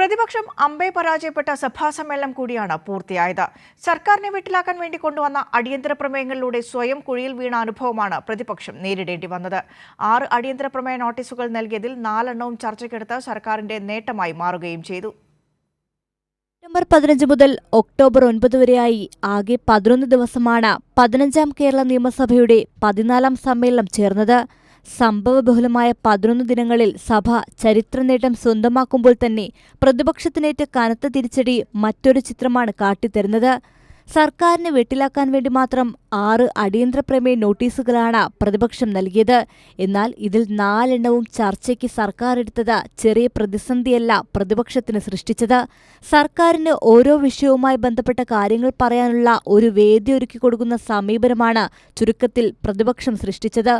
പ്രതിപക്ഷം അമ്പേ പരാജയപ്പെട്ട സഭാ സമ്മേളനം കൂടിയാണ് പൂർത്തിയായത്. സർക്കാരിനെ വെട്ടിലാക്കാൻ വേണ്ടി കൊണ്ടുവന്ന അടിയന്തര പ്രമേയങ്ങളിലൂടെ സ്വയം കുഴിയിൽ വീണ അനുഭവമാണ് പ്രതിപക്ഷം നേരിടേണ്ടി വന്നത്. 6 അടിയന്തര പ്രമേയ നോട്ടീസുകൾ നൽകിയതിൽ 4 എണ്ണവും ചർച്ചയ്ക്കെടുത്ത് സർക്കാരിന്റെ നേട്ടമായി മാറുകയും ചെയ്തു. സെപ്റ്റംബർ 15 മുതൽ ഒക്ടോബർ 9 വരെയായി ആകെ 11 ദിവസമാണ് 15ാം കേരള നിയമസഭയുടെ 14ാം സമ്മേളനം ചേർന്നത്. സംഭവബഹുലമായ 11 ദിനങ്ങളിൽ സഭ ചരിത്രനേട്ടം സ്വന്തമാക്കുമ്പോൾ തന്നെ പ്രതിപക്ഷത്തിനേറ്റ കനത്ത തിരിച്ചടി മറ്റൊരു ചിത്രമാണ് കാട്ടിത്തരുന്നത്. സർക്കാരിനെ വെട്ടിലാക്കാൻ വേണ്ടി മാത്രം 6 അടിയന്തര പ്രമേയ നോട്ടീസുകളാണ് പ്രതിപക്ഷം നൽകിയത്. എന്നാൽ ഇതിൽ 4 എണ്ണവും ചർച്ചയ്ക്ക് സർക്കാർ എടുത്തത് ചെറിയ പ്രതിസന്ധിയല്ല പ്രതിപക്ഷത്തിന് സൃഷ്ടിച്ചത്. സർക്കാരിന് ഓരോ വിഷയവുമായി ബന്ധപ്പെട്ട കാര്യങ്ങൾ പറയാനുള്ള ഒരു വേദി ഒരുക്കി കൊടുക്കുന്ന സമീപനമാണ് ചുരുക്കത്തിൽ പ്രതിപക്ഷം സൃഷ്ടിച്ചത്.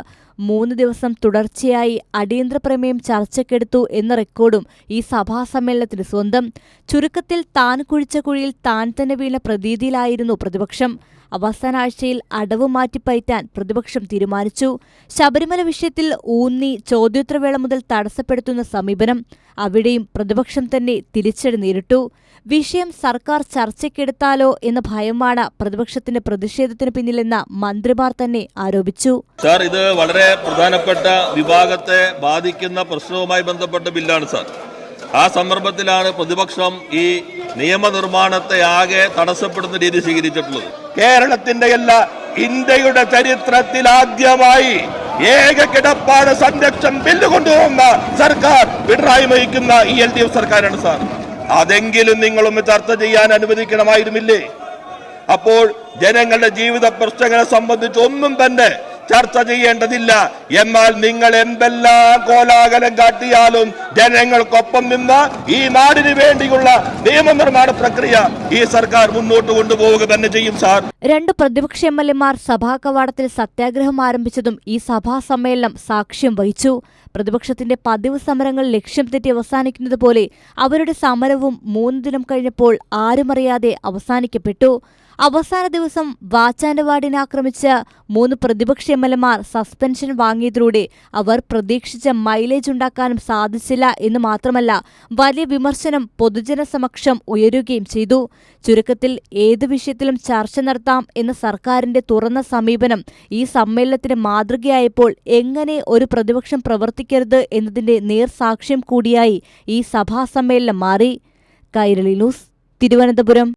3 ദിവസം തുടർച്ചയായി അടിയന്തര പ്രമേയം ചർച്ചയ്ക്കെടുത്തു എന്ന റെക്കോർഡും ഈ സഭാ സമ്മേളനത്തിന് സ്വന്തം. ചുരുക്കത്തിൽ താൻ കുഴിച്ച കുഴിയിൽ താൻ തന്നെ വീണ പ്രതീതിയിലായിരുന്നു പ്രതിപക്ഷം. അവസാന ആഴ്ചയിൽ അടവ് മാറ്റിപ്പയറ്റാൻ പ്രതിപക്ഷം തീരുമാനിച്ചു. ശബരിമല വിഷയത്തിൽ ഊന്നി ചോദ്യോത്തരവേള മുതൽ തടസ്സപ്പെടുത്തുന്ന സമീപനം. അവിടെയും പ്രതിപക്ഷം തന്നെ തിരിച്ചടി നേരിട്ടു. വിഷയം സർക്കാർ ചർച്ചയ്ക്കെടുത്താലോ എന്ന ഭയമാണ് പ്രതിപക്ഷത്തിന്റെ പ്രതിഷേധത്തിന് പിന്നിലെന്ന് മന്ത്രിമാർ തന്നെ ആരോപിച്ചു. സാർ, ഇത് വളരെ പ്രധാനപ്പെട്ട വിഭാഗത്തെ ബാധിക്കുന്ന പ്രശ്നവുമായി ബന്ധപ്പെട്ട ബില്ലാണ് സാർ. ആ സന്ദർഭത്തിലാണ് പ്രതിപക്ഷം ഈ നിയമനിർമ്മാണത്തെ ആകെ തടസ്സപ്പെടുന്ന രീതി സ്വീകരിച്ചിട്ടുള്ളത്. കേരളത്തിന്റെ ഇന്ത്യയുടെ ചരിത്രത്തിൽ ആദ്യമായി ഏക കിടപ്പാട് സംരക്ഷണം ബില്ല് കൊണ്ടുപോകുന്ന സർക്കാർ പിണറായി നയിക്കുന്ന ഈ LDF സർക്കാരാണ് സാർ. അതെങ്കിലും നിങ്ങളൊന്ന് ചർച്ച ചെയ്യാൻ അനുവദിക്കണമായിരുന്നില്ലേ? അപ്പോൾ ജനങ്ങളുടെ ജീവിത പ്രശ്നങ്ങളെ സംബന്ധിച്ച് ഒന്നും തന്നെ ചർച്ച ചെയ്യേണ്ടതില്ല. എന്നാൽ നിങ്ങൾ എന്തെല്ലാം കോലാഹലം കാട്ടിയാലും ജനങ്ങൾക്കൊപ്പം നിന്ന് ഈ നാടിന് വേണ്ടിയുള്ള നിയമനിർമ്മാണ പ്രക്രിയ ഈ സർക്കാർ മുന്നോട്ട് കൊണ്ടുപോവുക തന്നെ ചെയ്യും സാർ. 2 പ്രതിപക്ഷ MLA-മാർ സഭാ കവാടത്തിൽ സത്യാഗ്രഹം ആരംഭിച്ചതും ഈ സഭാ സമ്മേളനം സാക്ഷ്യം വഹിച്ചു. പ്രതിപക്ഷത്തിന്റെ പതിവ് സമരങ്ങൾ ലക്ഷ്യം തെറ്റി അവസാനിക്കുന്നത് പോലെ അവരുടെ സമരവും 3 ദിനം കഴിഞ്ഞപ്പോൾ ആരുമറിയാതെ അവസാനിക്കപ്പെട്ടു. അവസാന ദിവസം വാച്ചാന്റെ വാർഡിനെ ആക്രമിച്ച് 3 പ്രതിപക്ഷ MLA-മാർ സസ്പെൻഷൻ വാങ്ങിയതിലൂടെ അവർ പ്രതീക്ഷിച്ച മൈലേജ് ഉണ്ടാക്കാനും സാധിച്ചില്ല എന്ന് മാത്രമല്ല, വലിയ വിമർശനം പൊതുജന സമക്ഷം ഉയരുകയും ചെയ്തു. ചുരുക്കത്തിൽ ഏത് വിഷയത്തിലും ചർച്ച നടത്താം എന്ന സർക്കാരിന്റെ തുറന്ന സമീപനം ഈ സമ്മേളനത്തിന് മാതൃകയായപ്പോൾ എങ്ങനെ ഒരു പ്രതിപക്ഷം പ്രവർത്തിക്കരുത് എന്നതിന്റെ നേർസാക്ഷ്യം കൂടിയായി ഈ സഭാ സമ്മേളനം മാറി. കൈരളി ന്യൂസ്, തിരുവനന്തപുരം.